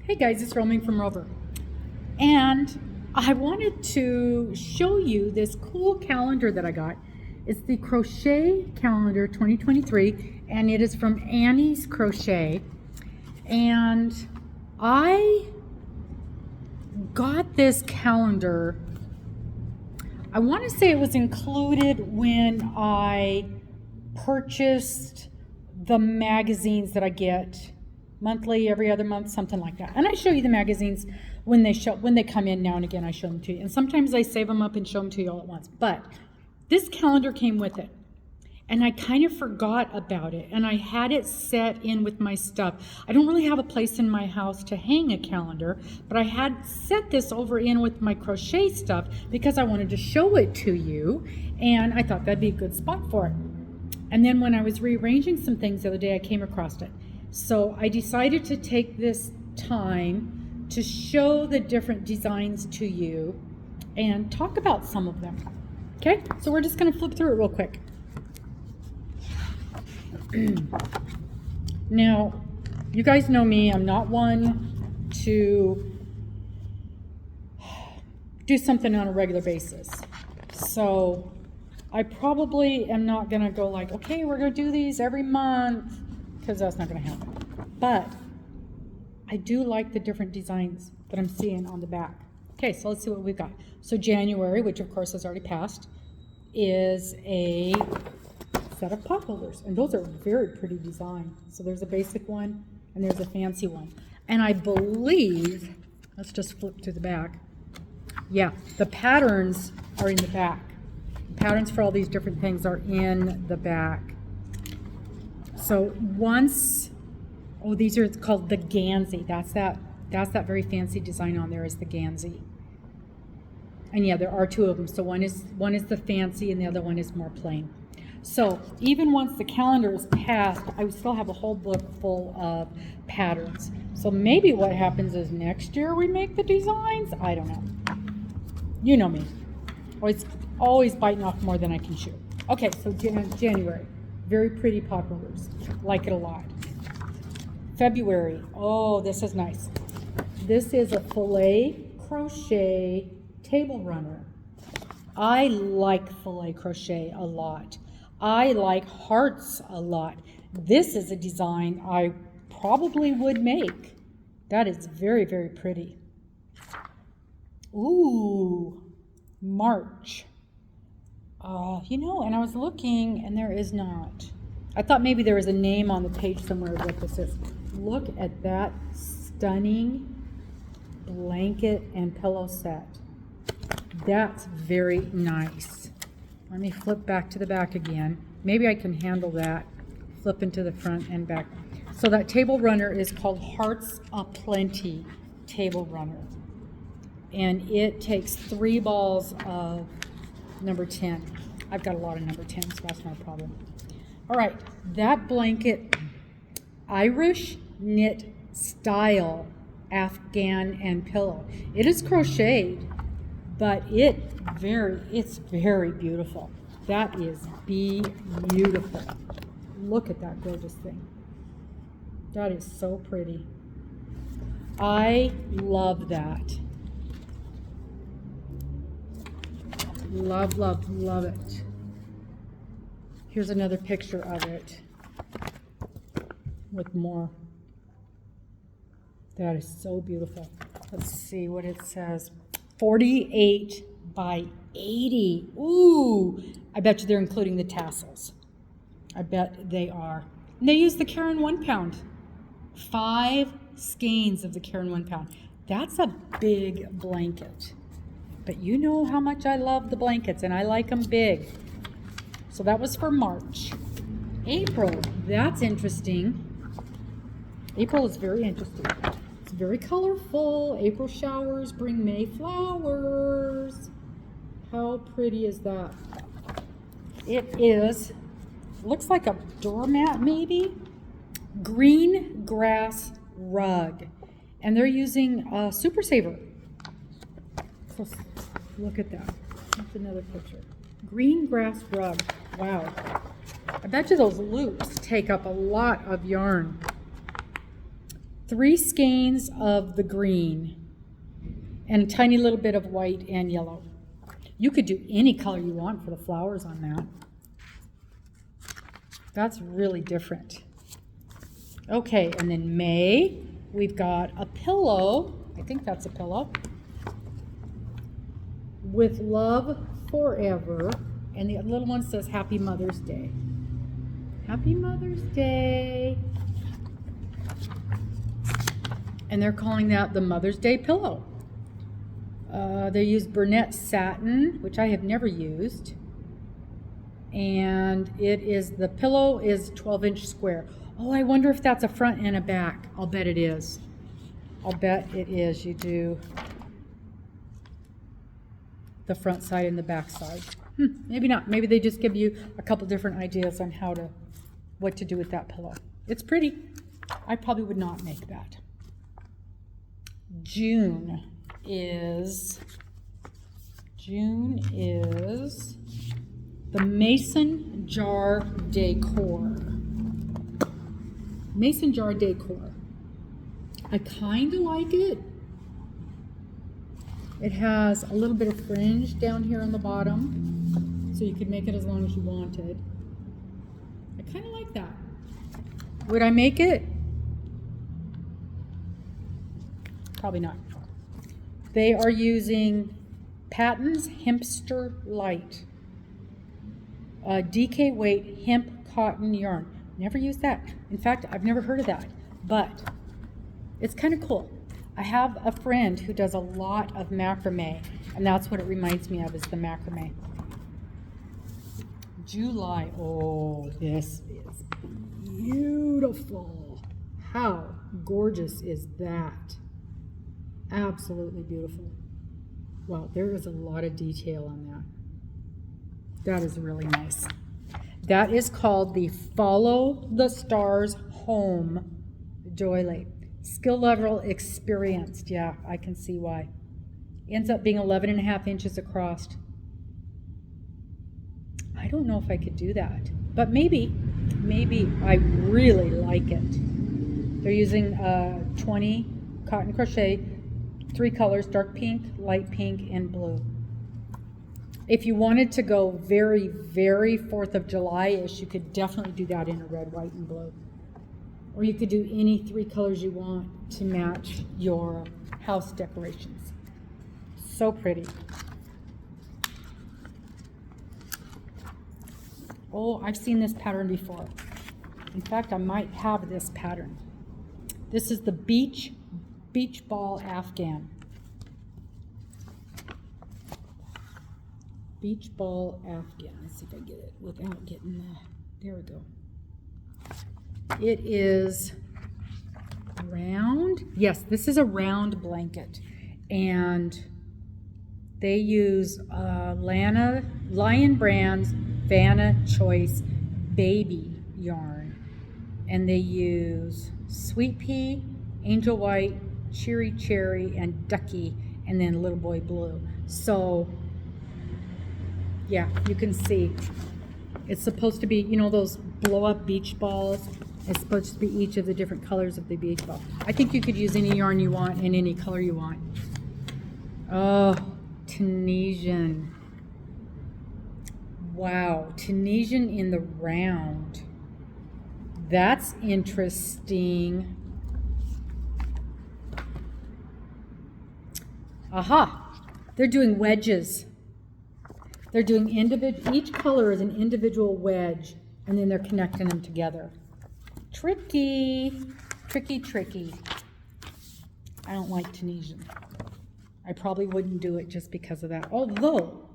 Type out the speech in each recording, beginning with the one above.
Hey guys, it's Roaming from Rover. And I wanted to show you this cool calendar that I got. It's the Crochet Calendar 2023, and it is from Annie's Crochet. And I got this calendar, I want to say it was included when I purchased the magazines that I get monthly, every other month, something like that. And I show you the magazines when they come in now and again. I show them to you, and sometimes I save them up and show them to you all at once. But this calendar came with it, and I kind of forgot about it, and I had it set in with my stuff. I don't really have a place in my house to hang a calendar, but I had set this over in with my crochet stuff because I wanted to show it to you, and I thought that'd be a good spot for it. And then when I was rearranging some things the other day, I came across it. So I decided to take this time to show the different designs to you and talk about some of them. Okay, so we're just going to flip through it real quick. Now, you guys know me, I'm not one to do something on a regular basis. So I probably am not going to go like, okay, we're going to do these every month, because that's not going to happen. But I do like the different designs that I'm seeing on the back. Okay, so let's see what we've got. So January, which of course has already passed, is a set of pot holders. And those are very pretty design. So there's a basic one and there's a fancy one. And I believe, let's just flip to the back. Yeah, the patterns are in the back. The patterns for all these different things are in the back. So once, oh, these are called the Gansey. That's that very fancy design on there is the Gansey. And yeah, there are two of them. So one is the fancy and the other one is more plain. So even once the calendar is passed, I would still have a whole book full of patterns. So maybe what happens is next year we make the designs. I don't know. You know me. Always biting off more than I can chew. Okay, so January. Very pretty pot holders. Like it a lot. February. Oh, this is nice. This is a filet crochet table runner. I like filet crochet a lot. I like hearts a lot. This is a design I probably would make. That is very, very pretty. Ooh, March. You know, and I was looking, and there is not. I thought maybe there was a name on the page somewhere of what this is. Look at that stunning blanket and pillow set. That's very nice. Let me flip back to the back again. Maybe I can handle that. Flip into the front and back. So that table runner is called Hearts Aplenty Table Runner. And it takes 3 balls of number 10. I've got a lot of number 10, so that's not a problem. All right, that blanket, Irish knit style Afghan and pillow. It is crocheted, but it's very beautiful. That is beautiful. Look at that gorgeous thing. That is so pretty. I love that. Love, love, love it. Here's another picture of it with more. That is so beautiful. Let's see what it says. 48 by 80. Ooh, I bet you they're including the tassels. I bet they are. And they use the Caron 1 pound. 5 skeins of the Caron 1 pound. That's a big blanket. But you know how much I love the blankets, and I like them big. So that was for March. April, that's interesting. April is very interesting. It's very colorful. April showers bring May flowers. How pretty is that? It is, looks like a doormat maybe. Green grass rug. And they're using a Super Saver. So look at that. That's another picture. Green grass rug. Wow. I bet you those loops take up a lot of yarn. 3 skeins of the green, and a tiny little bit of white and yellow. You could do any color you want for the flowers on that. That's really different. Okay, and then May, we've got a pillow. I think that's a pillow. With love forever. And the little one says Happy Mother's Day. Happy Mother's Day. And they're calling that the Mother's Day pillow. They use Burnett satin, which I have never used. And the pillow is 12-inch square. Oh, I wonder if that's a front and a back. I'll bet it is. I'll bet it is. You do the front side and the back side. Maybe not. Maybe they just give you a couple different ideas on what to do with that pillow. It's pretty. I probably would not make that. June is the Mason Jar Decor. Mason Jar Decor. I kind of like it. It has a little bit of fringe down here on the bottom, so you could make it as long as you wanted. I kind of like that. Would I make it? Probably not. They are using Patton's Hempster Light. DK weight hemp cotton yarn. Never used that. In fact, I've never heard of that, but it's kind of cool. I have a friend who does a lot of macrame, and that's what it reminds me of, is the macrame. July. Oh, this is beautiful. How gorgeous is that? Absolutely beautiful. Wow, there is a lot of detail on that. That is really nice. That is called the Follow the Stars Home doily. Skill level experienced. Yeah, I can see why. Ends up being 11.5 inches across. I don't know if I could do that, but maybe I really like it. They're using 20 cotton crochet, 3 colors, dark pink, light pink, and blue. If you wanted to go very, very 4th of July-ish, you could definitely do that in a red, white, and blue. Or you could do any 3 colors you want to match your house decorations. So pretty. Oh, I've seen this pattern before. In fact, I might have this pattern. This is the beach ball Afghan. Beach ball Afghan. Let's see if I get it without getting the, there we go. It is round. Yes, this is a round blanket. And they use Lion Brand's Vanna Choice Baby yarn. And they use Sweet Pea, Angel White, Cheery Cherry, and Ducky, and then Little Boy Blue. So, yeah, you can see. It's supposed to be, you know, those blow-up beach balls. It's supposed to be each of the different colors of the beach ball. I think you could use any yarn you want and any color you want. Oh, Tunisian. Wow, Tunisian in the round. That's interesting. Aha, they're doing wedges. They're doing each color is an individual wedge, and then they're connecting them together. Tricky, tricky, tricky. I don't like Tunisian. I probably wouldn't do it just because of that. Although,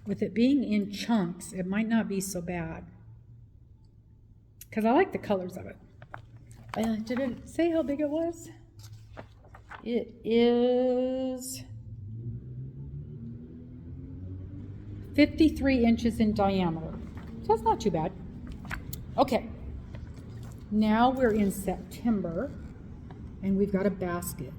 with it being in chunks, it might not be so bad. Because I like the colors of it. Did it say how big it was? It is 53 inches in diameter. So that's not too bad. Okay. Now we're in September, and we've got a basket.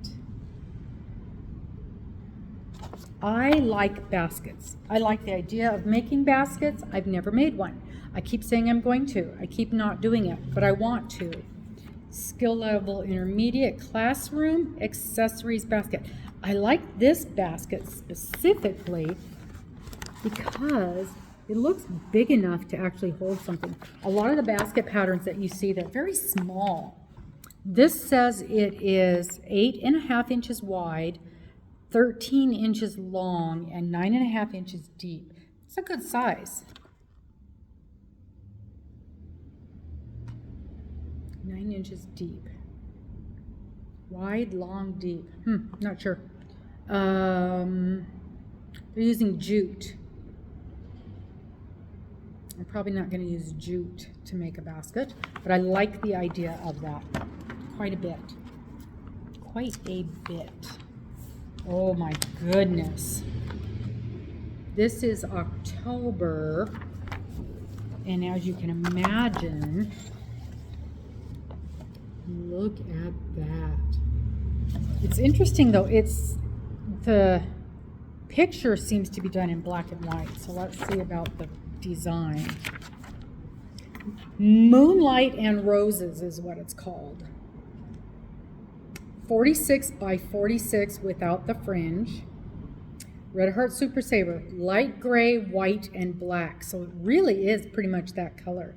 I like baskets. I like the idea of making baskets. I've never made one. I keep saying I'm going to. I keep not doing it, but I want to. skill level intermediate classroom accessories basket. I like this basket specifically because it looks big enough to actually hold something. A lot of the basket patterns that you see, they're very small. This says it is 8.5 inches wide, 13 inches long, and 9.5 inches deep. It's a good size. 9 inches deep. Wide, long, deep. Not sure. They're using jute. I'm probably not going to use jute to make a basket, but I like the idea of that quite a bit. Quite a bit. Oh my goodness. This is October, and as you can imagine, look at that. It's interesting though, the picture seems to be done in black and white, so let's see about the design. Moonlight and Roses is what it's called. 46 by 46 without the fringe. Red Heart Super Saver, light gray, white, and black. So it really is pretty much that color.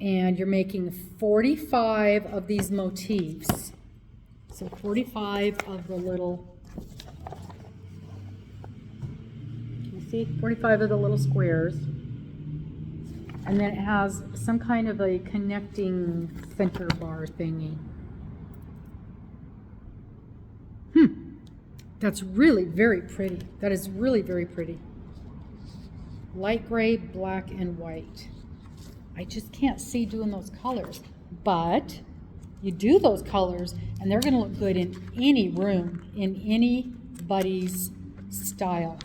And you're making 45 of these motifs. So 45 of the little, you see, 45 of the little squares. And then it has some kind of a connecting center bar thingy. That's really very pretty. That is really very pretty. Light gray, black, and white. I just can't see doing those colors. But you do those colors, and they're going to look good in any room, in anybody's style.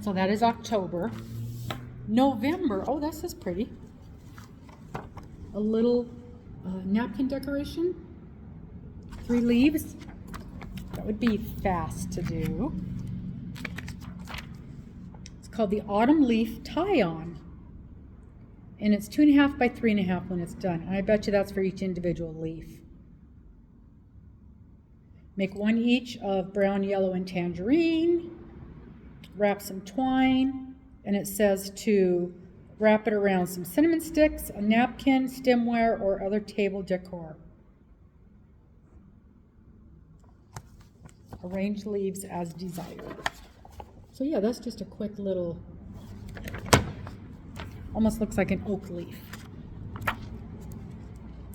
So that is October. November, oh, this is pretty. A little napkin decoration. 3 leaves. That would be fast to do. It's called the Autumn Leaf Tie-On. And it's 2.5 by 3.5 when it's done. And I bet you that's for each individual leaf. Make 1 each of brown, yellow, and tangerine. Wrap some twine. And it says to wrap it around some cinnamon sticks, a napkin, stemware, or other table decor. Arrange leaves as desired. So yeah, that's just a quick little, almost looks like an oak leaf.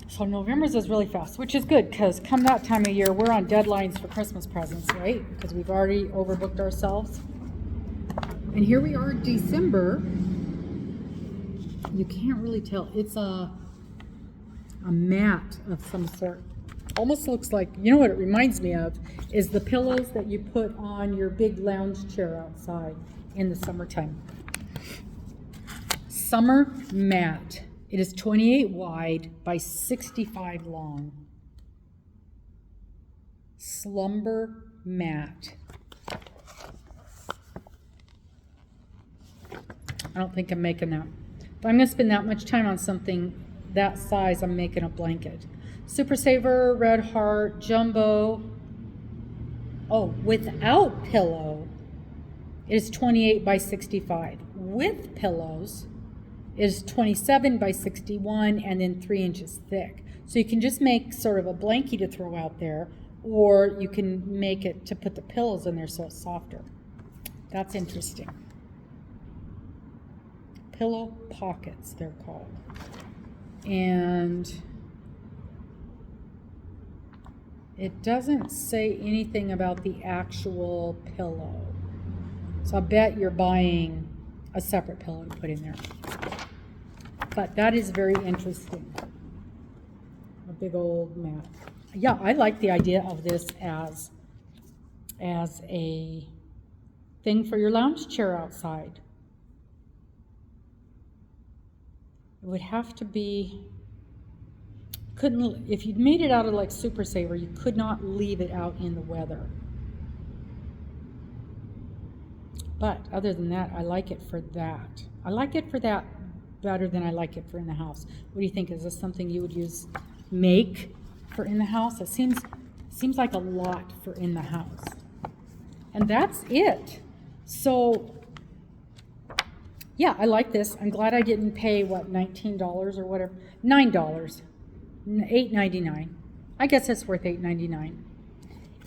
So November's is really fast, which is good because come that time of year, we're on deadlines for Christmas presents, right? Because we've already overbooked ourselves. And here we are, December. You can't really tell. It's a mat of some sort. Almost looks like, you know what it reminds me of, is the pillows that you put on your big lounge chair outside in the summertime. Summer mat. It is 28 wide by 65 long. Slumber mat. I don't think I'm making that. If I'm going to spend that much time on something that size, I'm making a blanket. Super Saver, Red Heart, Jumbo. Oh, without pillow, it is 28 by 65. With pillows, it is 27 by 61 and then 3 inches thick. So you can just make sort of a blankie to throw out there, or you can make it to put the pillows in there so it's softer. That's interesting. Pillow pockets, they're called. And it doesn't say anything about the actual pillow. So I bet you're buying a separate pillow to put in there. But that is very interesting. A big old mat. Yeah, I like the idea of this as a thing for your lounge chair outside. It would have to be, if you'd made it out of like Super Saver, you could not leave it out in the weather. But other than that, I like it for that. I like it for that better than I like it for in the house. What do you think? Is this something you would make for in the house? It seems like a lot for in the house. And that's it. So yeah, I like this. I'm glad I didn't pay, what, $19 or whatever, $9, $8.99. I guess it's worth $8.99.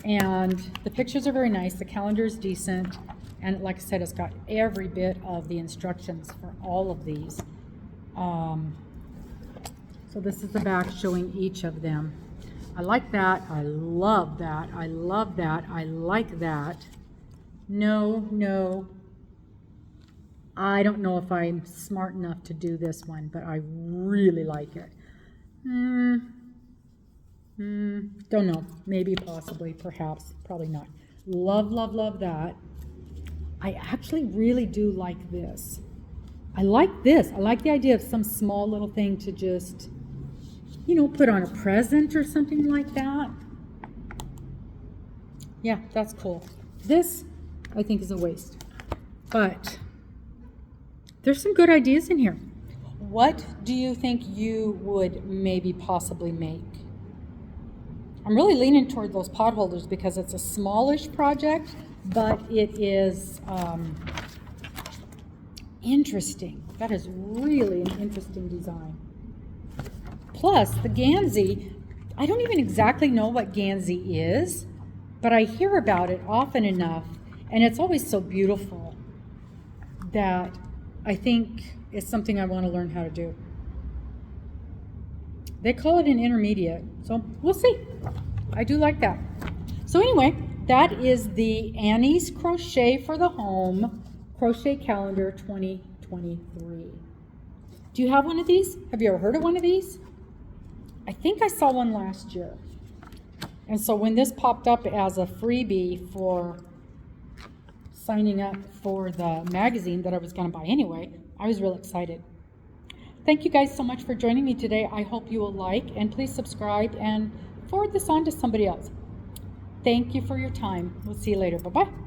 And the pictures are very nice. The calendar is decent. And like I said, it's got every bit of the instructions for all of these. So this is the back showing each of them. I like that. I love that. I love that. I like that. No. I don't know if I'm smart enough to do this one, but I really like it. Don't know. Maybe, possibly, perhaps, probably not. Love, love, love that. I actually really do like this. I like this. I like the idea of some small little thing to just, you know, put on a present or something like that. Yeah, that's cool. This, I think, is a waste. But there's some good ideas in here. What do you think you would maybe possibly make? I'm really leaning toward those pot holders because it's a smallish project, but it is interesting. That is really an interesting design. Plus, the Gansey, I don't even exactly know what Gansey is, but I hear about it often enough, and it's always so beautiful that I think it's something I want to learn how to do. They call it an intermediate, so we'll see. I do like that. So anyway, that is the Annie's Crochet for the Home Crochet Calendar 2023. Do you have one of these? Have you ever heard of one of these? I think I saw one last year. And so when this popped up as a freebie for signing up for the magazine that I was going to buy anyway, I was real excited. Thank you guys so much for joining me today. I hope you will like, and please subscribe and forward this on to somebody else. Thank you for your time. We'll see you later. Bye-bye.